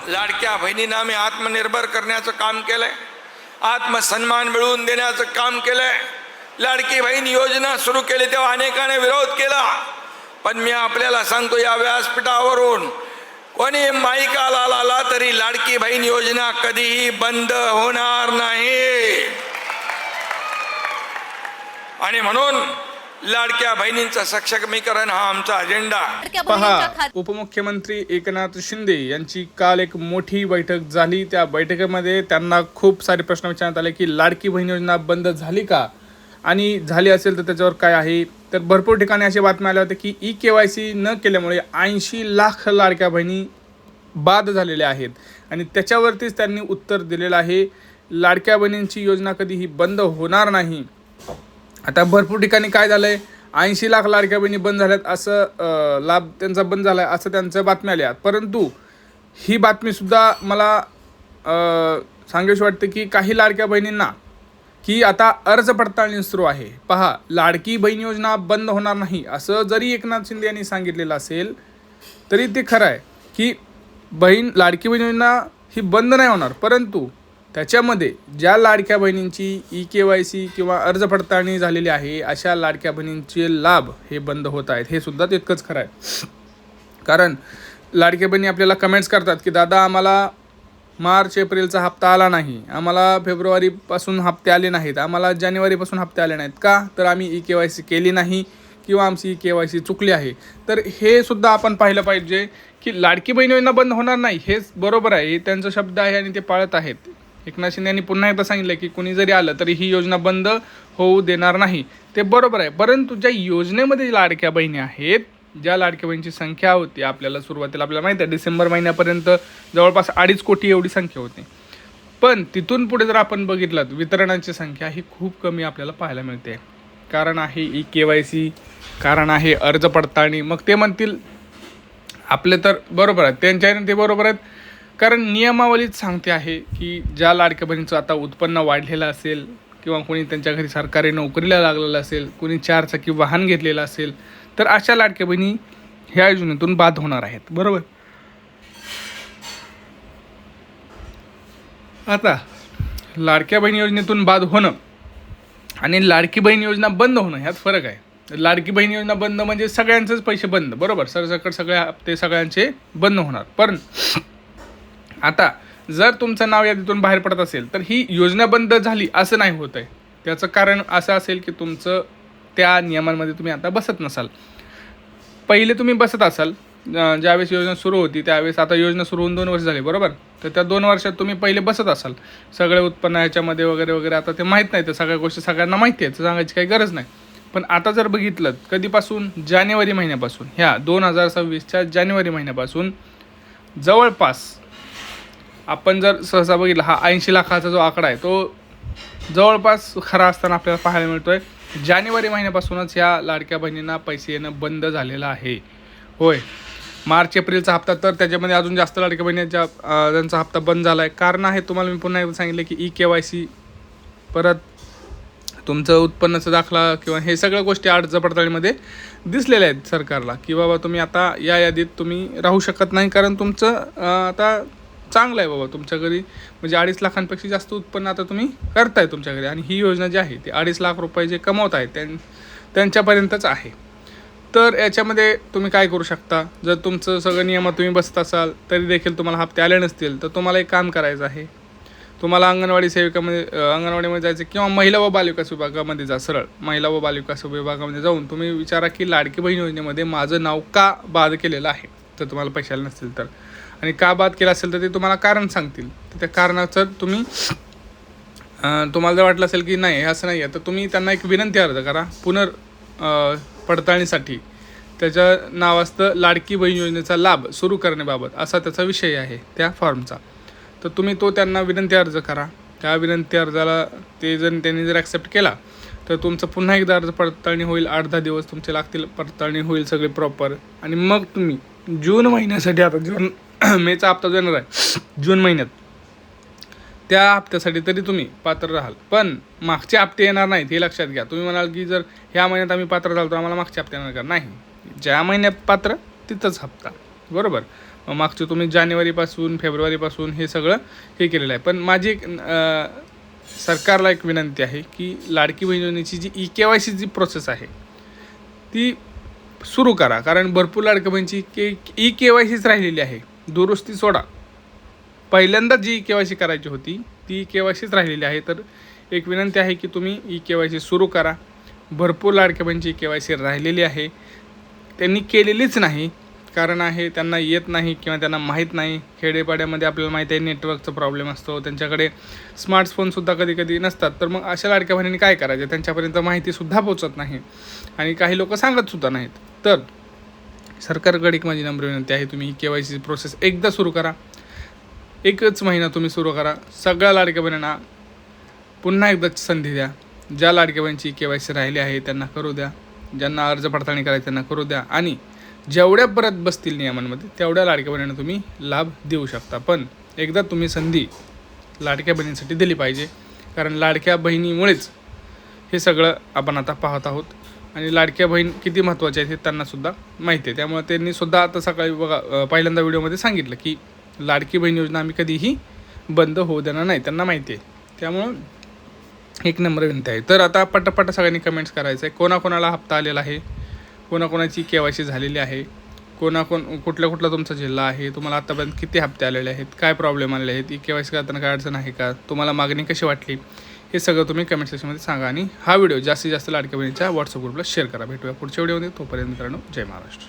लाडक्या बहिणींना आम्ही आत्मनिर्भर करण्याचं काम केलंय, आत्मसन्मान मिळवून देण्याचं काम केलंय. लाडकी बहीण योजना सुरू केली तेव्हा अनेकाने विरोध केला, पण मी आपल्याला सांगतो या व्यासपीठावरून कोणी माईकाला आला तरी लाडकी बहीण योजना कधीही बंद होणार नाही. आणि म्हणून लाडक्या बहिणींचं सक्षमीकरण हा आमचा अजेंडा. पहा, उपमुख्यमंत्री एकनाथ शिंदे यांची काल एक मोठी बैठक झाली. त्या बैठकीमध्ये त्यांना खूप सारे प्रश्न विचारण्यात आले की लाडकी बहीण योजना बंद झाली का, आणि झाली असेल तर त्याच्यावर काय आहे. तर भरपूर ठिकाणी अशा बातम्या आल्या होत्या की EKYC न केल्यामुळे 80 लाख लाडक्या बहिणी बाद झालेल्या आहेत, आणि त्याच्यावरतीच त्यांनी उत्तर दिलेलं आहे, लाडक्या बहिणींची योजना कधीही बंद होणार नाही. आता भरपूर ठिकाणी काय झालंय, 80 लाख लाडक्या बहिणी बंद झाल्यात, असं लाभ त्यांचा बंद झालाय असं त्यांच्या बातम्या आल्या. परंतु ही बातमीसुद्धा मला सांगावीशी वाटते की काही लाडक्या बहिणींना की आता अर्ज पडताळणी सुरू आहे. पहा, लाडकी बहीण योजना बंद होणार नाही असं जरी एकनाथ शिंदे यांनी सांगितलेलं असेल तरी ते खरं आहे की लाडकी बहीण योजना ही बंद नाही होणार, परंतु त्याच्यामध्ये ज्या लाडक्या बहिणींची EKYC किंवा अर्ज पडताळणी झालेली आहे अशा लाडक्या बहिणींचे लाभ हे बंद होत आहेत, हे सुद्धा तितकंच खरं आहे. कारण लाडक्या बहिणी आपल्याला कमेंट्स करतात की दादा आम्हाला मार्च एप्रिलचा हप्ता आला नाही, आम्हाला फेब्रुवारीपासून हप्ते आले नाहीत, आम्हाला जानेवारीपासून हप्ते आले नाहीत का, तर आम्ही EKYC केली नाही किंवा आमची EKYC चुकली आहे. तर हे सुद्धा आपण पाहिलं पाहिजे की लाडकी बहीण योजना बंद होणार नाही, हेच बरोबर आहे, हे त्यांचा शब्द आहे आणि ते पाळत आहेत. एकनाथ शिंदे यांनी पुन्हा एकदा सांगितलं की कुणी जरी आलं तरी ही योजना बंद होऊ देणार नाही, ते बरोबर आहे. परंतु ज्या योजनेमध्ये लाडक्या बहिणी आहेत, ज्या लाडक्या बहिणीची संख्या होती आपल्याला सुरुवातीला आपल्याला माहिती आहे डिसेंबर महिन्यापर्यंत जवळपास 2.5 कोटी एवढी संख्या होती, पण तिथून पुढे जर आपण बघितलं वितरणाची संख्या ही खूप कमी आपल्याला पाहायला मिळते. कारण आहे EKYC, कारण आहे अर्ज पडताळणी. मग ते म्हणतील आपले तर बरोबर आहेत, त्यांच्याने ते बरोबर आहेत, कारण नियमावलीच सांगते आहे की ज्या लाडक्या बहिणीचं आता उत्पन्न वाढलेलं असेल किंवा कोणी त्यांच्या घरी सरकारी नोकरीला लागलेलं असेल, कोणी 4 चाकी वाहन घेतलेलं असेल, तर अशा लाडक्या बहिणी ह्या योजनेतून बाद होणार आहेत. बरोबर. आता लाडक्या बहीण योजनेतून बाद होणं आणि लाडकी बहीण योजना बंद होणं ह्यात फरक आहे. लाडकी बहीण योजना बंद म्हणजे सगळ्यांचेच पैसे बंद, बरोबर, सरसकट सगळे हप्ते सगळ्यांचे बंद होणार. पण आता जर तुमचं नाव यादीतून बाहेर पडत असेल तर ही योजना बंद झाली असं नाही होत आहे. त्याचं कारण असं असेल की तुमचं त्या नियमांमध्ये तुम्ही आता बसत नसाल. पहिले तुम्ही बसत असाल, ज्यावेळेस योजना सुरू होती त्यावेळेस, आता योजना सुरू होऊन 2 वर्ष झाली, बरोबर, तर त्या 2 वर्षात तुम्ही पहिले बसत असाल सगळे उत्पन्न ह्याच्यामध्ये वगैरे वगैरे. आता ते माहीत नाही, तर सगळ्या गोष्टी सगळ्यांना माहिती आहे, तर सांगायची काही गरज नाही. पण आता जर बघितलं कधीपासून, जानेवारी महिन्यापासून, ह्या 2026च्या जानेवारी महिन्यापासून जवळपास आपण जर सहसा बघितला हा 80 लाखाचा जो आकडा आहे तो जवळपास खरा असताना आपल्याला पाहायला मिळतो आहे. जानेवारी महिन्यापासूनच ह्या लाडक्या बहिणींना पैसे येणं बंद झालेलं आहे. होय, मार्च एप्रिलचा हप्ता तर त्याच्यामध्ये अजून जास्त लाडक्या बहिणींच्या त्यांचा हप्ता बंद झाला आहे. कारण आहे तुम्हाला मी पुन्हा एकदा सांगितलं की EKYC, परत तुमचं उत्पन्नाचा दाखला किंवा हे सगळ्या गोष्टी अर्ज पडताळणीमध्ये दिसलेल्या आहेत सरकारला की बाबा तुम्ही आता या यादीत तुम्ही राहू शकत नाही, कारण तुमचं आता चांगलं आहे बाबा, तुमच्या घरी म्हणजे 2.5 लाखांपेक्षा जास्त उत्पन्न आता तुम्ही करताय तुमच्या घरी, आणि ही योजना जी आहे ती 2.5 लाख रुपये जे कमवत आहेत त्यांच्यापर्यंतच आहे. तर याच्यामध्ये तुम्ही काय करू शकता, जर तुमचं सगळं नियमात तुम्ही बसत असाल तरी देखील तुम्हाला हप्ते आले नसतील तर तुम्हाला एक काम करायचं आहे, तुम्हाला अंगणवाडी सेविकामध्ये अंगणवाडीमध्ये जायचं किंवा महिला व बालविकास विभागामध्ये जा. सरळ महिला व बालविकास विभागामध्ये जाऊन तुम्ही विचारा की लाडकी बहीण योजनेमध्ये माझं नाव का बाद केलेलं आहे, तर तुम्हाला पैसे आले नसतील तर, आणि का बाद केलं असेल तर ते तुम्हाला कारण सांगतील. तर त्या कारणाचं तुम्ही तुम्हाला जर वाटलं असेल की नाही असं नाही आहे तर तुम्ही त्यांना एक विनंती अर्ज करा पडताळणीसाठी. त्याच्या नाव असतं लाडकी बहीण योजनेचा लाभ सुरू करण्याबाबत, असा त्याचा विषय आहे त्या फॉर्मचा. तर तुम्ही तो त्यांना विनंती अर्ज करा. त्या विनंती अर्जाला त्यांनी जर ॲक्सेप्ट केला तर तुमचं पुन्हा एकदा अर्ज पडताळणी होईल. 8-10 दिवस तुमचे लागतील, पडताळणी होईल सगळी प्रॉपर, आणि मग तुम्ही जून महिन्यासाठी, आता मेचा हप्ता जो येणार आहे जून महिन्यात, त्या हप्त्यासाठी तरी तुम्ही पात्र राहाल. पण मागचे हप्ते येणार नाहीत हे लक्षात घ्या. तुम्ही म्हणाल की जर ह्या महिन्यात आम्ही पात्र झालो तर आम्हाला मागचे हप्ते येणार का, नाही, ज्या महिन्यात पात्र तिथंच हप्ता, बरोबर. मागचे तुम्ही जानेवारीपासून फेब्रुवारीपासून हे सगळं हे केलेलं आहे. पण माझी एक सरकारला एक विनंती आहे की लाडकी बहीण योजनेची जी EKYC जी प्रोसेस आहे ती सुरू करा. कारण भरपूर लाडकी बहिणीची EKYCच राहिलेली आहे. दुरुस्ती सोडा, पहिल्यांदा जी EKYC करायची होती ती EKYCच राहिलेली आहे. तर एक विनंती आहे की तुम्ही EKYC सुरू करा. भरपूर लाडक्या बहिणीची EKYC राहिलेली आहे, त्यांनी केलेलीच नाही. कारण आहे त्यांना येत नाही किंवा त्यांना माहीत नाही. खेडेपाड्यामध्ये आपल्याला माहीत आहे नेटवर्कचा प्रॉब्लेम असतो, त्यांच्याकडे स्मार्टफोनसुद्धा कधी कधी नसतात. तर मग अशा लाडक्या बहिणींनी काय करायचं, त्यांच्यापर्यंत माहितीसुद्धा पोचत नाही आणि काही लोक सांगतसुद्धा नाहीत. तर सरकारकडे एक माझी नम्र विनंती आहे, तुम्ही EKYC प्रोसेस एकदा सुरू करा. एकच महिना तुम्ही सुरू करा. सगळ्या लाडक्या बहिणींना पुन्हा एकदा संधी द्या. ज्या लाडक्या बहिणीची EKYC राहिली आहे त्यांना करू द्या, ज्यांना अर्ज पडताळणी करायची त्यांना करू द्या आणि जेवढ्या परत बसतील नियमांमध्ये तेवढ्या लाडक्या बहिणींना तुम्ही लाभ देऊ शकता. पण एकदा तुम्ही संधी लाडक्या बहिणींसाठी दिली पाहिजे, कारण लाडक्या बहिणीमुळेच हे सगळं आपण आता पाहत आहोत आणि लाडक्या बहीण किती महत्त्वाच्या आहेत हे त्यांनासुद्धा माहिती आहे. त्यामुळे त्यांनीसुद्धा आता सकाळी बघा पहिल्यांदा व्हिडिओमध्ये सांगितलं की लाडकी बहीण योजना आम्ही कधीही बंद होऊ देणार नाही, त्यांना माहिती आहे. त्यामुळं एक नंबर विनंती आहे. तर आता पटापट सगळ्यांनी कमेंट्स करायचं आहे, कोणाकोणाला हप्ता आलेला आहे, कोणाकोणाची KYC झालेली आहे, कुठला तुमचा जिल्हा आहे, तुम्हाला आत्तापर्यंत किती हप्ते आलेले आहेत, काय प्रॉब्लेम आलेले आहेत, EKYC करताना काय अडचण आहे का, तुम्हाला मागणी कशी वाटली, हे सगळं तुम्ही कमेंट सेक्शनमध्ये सांगा. आणि हा व्हिडिओ जास्तीत जास्त लाडक्या बहिणीच्या व्हॉट्सअप ग्रुपला शेअर करा. भेटूया पुढच्या व्हिडिओमध्ये. तोपर्यंत मित्रांनो, जय महाराष्ट्र.